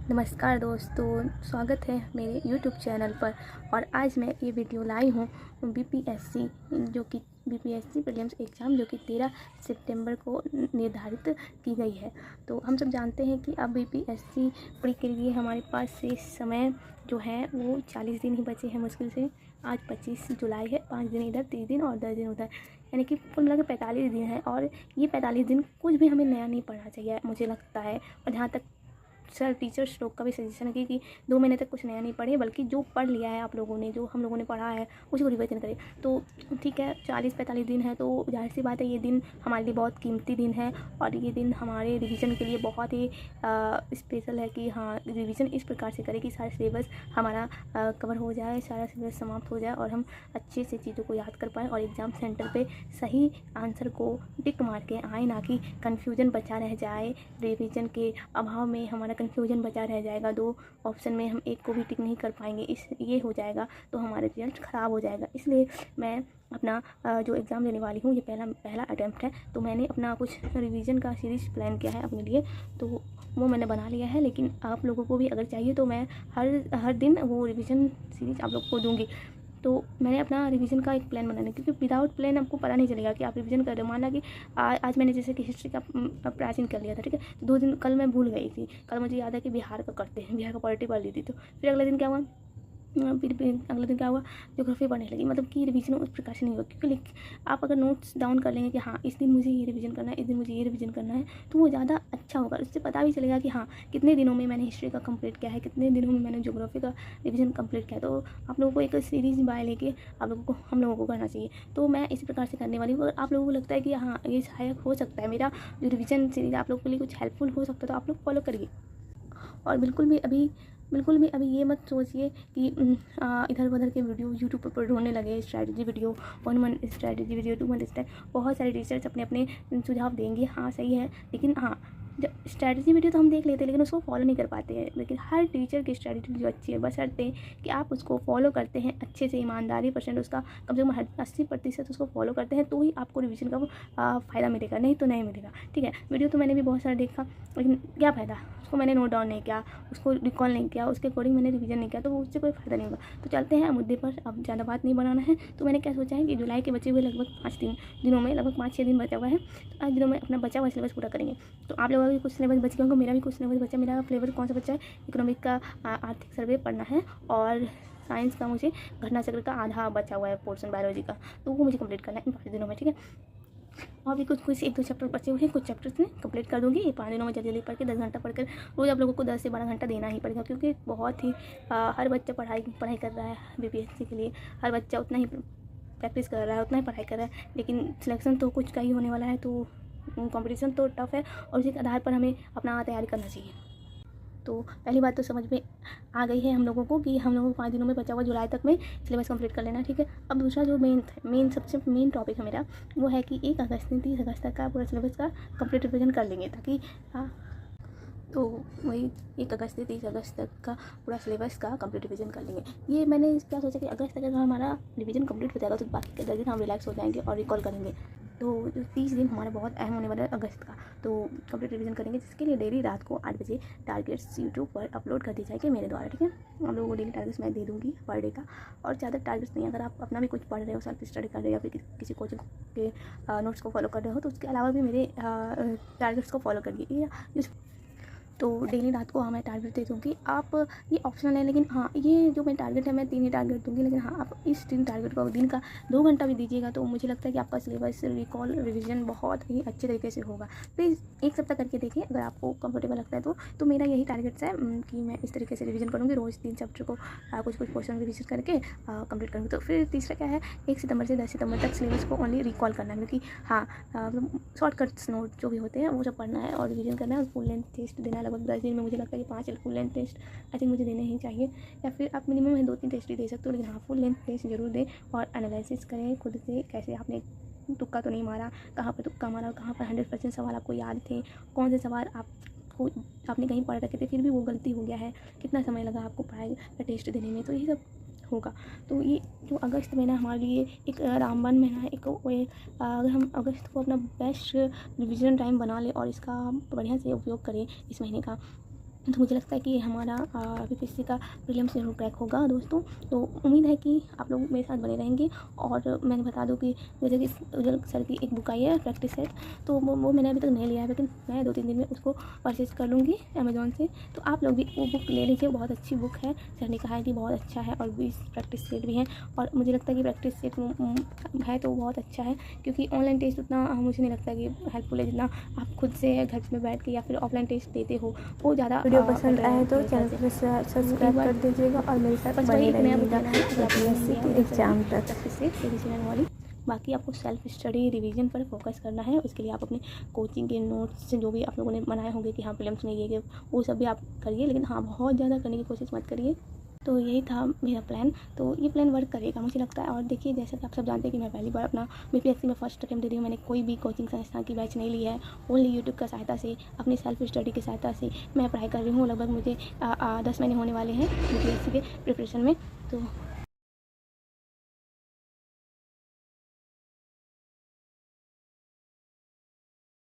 नमस्कार दोस्तों, स्वागत है मेरे YouTube चैनल पर। और आज मैं ये वीडियो लाई हूँ बीपीएससी प्रीलिम्स एग्ज़ाम जो कि 13 सितंबर को निर्धारित की गई है। तो हम सब जानते हैं कि अब बीपीएससी प्री के लिए हमारे पास से समय जो है वो 40 दिन ही बचे हैं मुश्किल से। आज 25 जुलाई है, 5 दिन इधर, 30 दिन और 10 दिन उधर, यानी कि कुल मिला के 45 दिन है। और ये 45 दिन कुछ भी हमें नया नहीं पढ़ना चाहिए मुझे लगता है। और जहाँ तक सर टीचर्स लोग का भी सजेशन है कि 2 महीने तक कुछ नया नहीं पढ़े, बल्कि जो पढ़ लिया है आप लोगों ने, जो हम लोगों ने पढ़ा है उसी को रिवीजन करें। तो ठीक है, 40-45 दिन है तो जाहिर सी बात है ये दिन हमारे लिए बहुत कीमती दिन है। और ये दिन हमारे रिवीजन के लिए बहुत ही स्पेशल है कि हाँ, रिवीजन इस प्रकार से करें कि सारा सिलेबस हमारा कवर हो जाए, सारा सिलेबस समाप्त हो जाए और हम अच्छे से चीज़ों को याद कर पाएँ और एग्ज़ाम सेंटर पे सही आंसर को टिक मार के आए, ना कि कन्फ्यूजन बचा रह जाए। रिवीजन के अभाव में हमारा कन्फ्यूजन बचा रह जाएगा, 2 ऑप्शन में हम एक को भी टिक नहीं कर पाएंगे, ये हो जाएगा तो हमारा रिजल्ट ख़राब हो जाएगा। इसलिए मैं अपना जो एग्ज़ाम देने वाली हूँ, ये पहला अटैम्प्ट है, तो मैंने अपना कुछ रिवीजन का सीरीज़ प्लान किया है अपने लिए, तो वो मैंने बना लिया है। लेकिन आप लोगों को भी अगर चाहिए तो मैं हर दिन वो रिवीजन सीरीज़ आप लोग को दूँगी। तो मैंने अपना रिवीजन का एक प्लान बनाना, क्योंकि विदाउट प्लान आपको पता नहीं चलेगा कि आप रिवीजन कर रहे हो। माना कि आज मैंने जैसे कि हिस्ट्री का प्राचीन कर लिया था, ठीक है, तो 2 दिन कल मैं भूल गई थी। कल मुझे याद है कि बिहार का करते हैं, बिहार का पॉलिटी पढ़ ली थी। तो फिर अगले दिन क्या हुआ, फिर अगले दिन क्या हुआ, ज्योग्राफी पढ़ने लगी। मतलब कि रिवीजन उस प्रकार से नहीं होगा, क्योंकि आप अगर नोट्स डाउन कर लेंगे कि हाँ इस दिन मुझे ये रिवीजन करना है, इस दिन मुझे ये रिवीजन करना है, तो वो ज़्यादा अच्छा होगा। उससे पता भी चलेगा कि हाँ कितने दिनों में मैंने हिस्ट्री का कंप्लीट किया है, कितने दिनों में मैंने ज्योग्राफी का रिवीजन कंप्लीट किया है। तो आप लोगों को एक सीरीज़ बाय लेके हम लोगों को करना चाहिए। तो मैं इसी प्रकार से करने वाली हूँ। अगर आप लोगों को लगता है कि हाँ ये सहायक हो सकता है, मेरा जो रिवीजन सीरीज़ आप लोगों के लिए कुछ हेल्पफुल हो सकता है, तो आप लोग फॉलो करिए। और बिल्कुल भी अभी ये मत सोचिए कि इधर उधर के वीडियो यूट्यूब पर ढूंढने लगे, strategy video, 1 month strategy video, 2 month strategy. बहुत सारे टीचर्स अपने अपने सुझाव देंगे, हाँ सही है, लेकिन हाँ जब स्ट्रैटेजी वीडियो तो हम देख लेते हैं लेकिन उसको फॉलो नहीं कर पाते हैं। लेकिन हर टीचर की स्ट्रैटेजी जो अच्छी है, बशर्ते कि आप उसको फॉलो करते हैं अच्छे से, ईमानदारी परसेंट उसका कम से कम 80% उसको फॉलो करते हैं, तो ही आपको रिवीजन का फ़ायदा मिलेगा, नहीं तो नहीं मिलेगा। ठीक है, वीडियो तो मैंने भी बहुत सारा देखा, लेकिन क्या फ़ायदा, उसको मैंने नोट डाउन नहीं किया, उसको रिकॉल नहीं किया, उसके अकॉर्डिंग मैंने रिवीजन नहीं किया, तो उससे कोई फ़ायदा नहीं होगा। तो चलते हैं मुद्दे पर, अब ज़्यादा बात नहीं बनाना है। तो मैंने क्या सोचा है कि जुलाई के बचे हुए लगभग 5 दिनों में, लगभग 5-6 दिन बचा हुआ है, तो 5 दिनों में अपना बचा हुआ सिलेबस पूरा करेंगे। तो आप लोगों का भी कुछ सिलेबस बच गया होगा, मेरा भी कुछ सिलेबस बचा। मेरा फ्लेवर कौन सा बचा है, इकोनॉमिक का आर्थिक सर्वे पढ़ना है, और साइंस का मुझे घटना चक्र का आधा बचा हुआ है पोर्शन, बायोलॉजी का, तो वो मुझे कंप्लीट करना है इन 5 दिनों में। ठीक है, और भी कुछ 1-2 चैप्टर बचे हुए हैं, कुछ चैप्टर्स में कंप्लीट कर दूँगी। ये 5 दिनों में जल्दी पढ़ के 10 घंटा पढ़कर रोज़ आप लोगों को 10 से 12 घंटा देना ही पड़ेगा, क्योंकि बहुत ही हर बच्चा पढ़ाई कर रहा है बीपीएससी के लिए। हर बच्चा उतना ही प्रैक्टिस कर रहा है, उतना ही पढ़ाई कर रहा है, लेकिन सिलेक्शन तो कुछ का ही होने वाला है। तो कंपटीशन तो टफ है और उसी के आधार पर हमें अपना तैयारी करना चाहिए। तो पहली बात तो समझ में आ गई है हम लोगों को कि हम लोगों को 5 दिनों में बचा हुआ जुलाई तक में सिलेबस कंप्लीट कर लेना। ठीक है, अब दूसरा जो सबसे मेन टॉपिक है मेरा, वो है कि 1 अगस्त से 30 अगस्त तक का पूरा सिलेबस का कंप्लीट रिविजन कर लेंगे, ताकि तो वही 1 अगस्त से 30 अगस्त तक का पूरा सिलेबस का कंप्लीट रिवीजन कर लेंगे। ये मैंने क्या सोचा कि अगस्त तक अगर हमारा रिवीजन कंप्लीट हो जाएगा तो बाकी के 10 दिन हम रिलैक्स हो जाएंगे और रिकॉल करेंगे। तो 30 दिन हमारा बहुत अहम होने वाला है अगस्त का, तो कंप्लीट रिवीजन करेंगे, जिसके लिए डेली रात को 8 बजे टारगेट्स यूट्यूब पर अपलोड कर दी जाएगी मेरे द्वारा। ठीक है, आप लोगों को डेली टारगेट्स मैं दे दूँगी पर डे का, और ज़्यादा टारगेट्स नहीं। अगर आप अपना भी कुछ पढ़ रहे हो, सेल्फ स्टडी कर रहे हो, या फिर किसी कोचिंग के नोट्स को फॉलो कर रहे हो, तो उसके अलावा भी मेरे टारगेट्स को फॉलो करिए। तो डेली रात को हाँ मैं टारगेट दे दूँगी। आप ये ऑप्शनल है, लेकिन हाँ ये जो मेरी टारगेट है मैं 3 ही टारगेट दूँगी, लेकिन हाँ आप इस 3 टारगेट को दिन का 2 घंटा भी दीजिएगा तो मुझे लगता है कि आपका सिलेबस रिकॉल रिवीजन बहुत ही अच्छे तरीके से होगा। प्लीज़ 1 सप्ताह करके देखिए, अगर आपको कंफर्टेबल लगता है तो मेरा यही टारगेट्स है कि मैं इस तरीके से रिवीजन करूँगी, रोज़ 3 चैप्टर को कुछ पोर्शन रिवीजन करके कंप्लीट करूँगी। तो फिर तीसरा क्या है, 1 सितंबर से 10 सितंबर तक सिलेबस को ओनली रिकॉल करना है, क्योंकि हाँ मतलब शॉर्टकट्स नोट जो भी होते हैं वो सब पढ़ना है और रिवीजन करना है। फुल लेंथ टेस्ट देना है लगभग 10 दिन में। मुझे लगता है कि 5 full length test I think मुझे देने ही चाहिए, या फिर आप मिनिमम है 2-3 टेस्ट ही दे सकते हो, लेकिन हाँ फुल लेंथ टेस्ट जरूर दें और एनालिसिस करें खुद से, कैसे आपने तुक्का तो नहीं मारा, कहाँ पर तुक्का मारा, कहाँ पर 100% सवाल आपको याद थे, कौन से सवाल आपने कहीं पढ़ रखे थे फिर भी वो गलती हो गया है, कितना समय लगा आपको पढ़ाई का टेस्ट देने में, तो ये सब होगा। तो ये जो अगस्त महीना हमारे लिए एक रामबाण महीना है, अगर हम अगस्त को अपना बेस्ट रिवीजन टाइम बना लें और इसका बढ़िया से उपयोग करें इस महीने का, तो मुझे लगता है कि हमारा बीपीएससी का प्रीलिम्स जरूर क्रैक होगा दोस्तों। तो उम्मीद है कि आप लोग मेरे साथ बने रहेंगे। और मैंने बता दूं कि जैसे कि उज्जवल सर की एक बुक आई है प्रैक्टिस सेट, तो वो मैंने अभी तक नहीं लिया है, लेकिन मैं 2-3 दिन में उसको परचेज़ कर लूँगी अमेज़ॉन से। तो आप लोग भी वो बुक ले लीजिए, बहुत अच्छी बुक है। सर ने कहा है कि बहुत अच्छा है और 20 प्रैक्टिस सेट भी हैं। और मुझे लगता है कि प्रैक्टिस सेट है तो बहुत अच्छा है, क्योंकि ऑनलाइन टेस्ट उतना मुझे नहीं लगता कि हेल्पफुल है जितना आप खुद से घर में बैठ के या फिर ऑफलाइन टेस्ट देते हो, वो ज़्यादा वीडियो पसंद आए तो चैनल को सब्सक्राइब कर दीजिएगा और मेरे साथ बस बने वही एक नया बुक रहिएगा लेना है अगर आप बीपीएससी के एग्ज़ाम तक। प्रैक्टिस से एडिशनल वाली। बाकी आपको सेल्फ स्टडी रिवीजन पर फोकस करना है। उसके लिए आप अपने कोचिंग के नोट्स जो भी आप लोगों ने बनाए होंगे कि हाँ प्रीलिम्स में ये वो सब भी आप करिए, लेकिन हाँ बहुत ज़्यादा करने की कोशिश मत करिए। तो यही था मेरा प्लान, तो ये प्लान वर्क करेगा मुझे लगता है। और देखिए जैसा कि आप सब जानते हैं कि मैं पहली बार अपना बीपीएससी में फर्स्ट अटेम्प्ट दे रही हूँ। मैंने कोई भी कोचिंग संस्थान की बैच नहीं ली है, ओनली यूट्यूब का सहायता से, अपनी सेल्फ स्टडी की सहायता से मैं पढ़ाई कर रही हूँ। लगभग मुझे 10 महीने होने वाले हैं बीपीएससी के प्रिपरेशन में। तो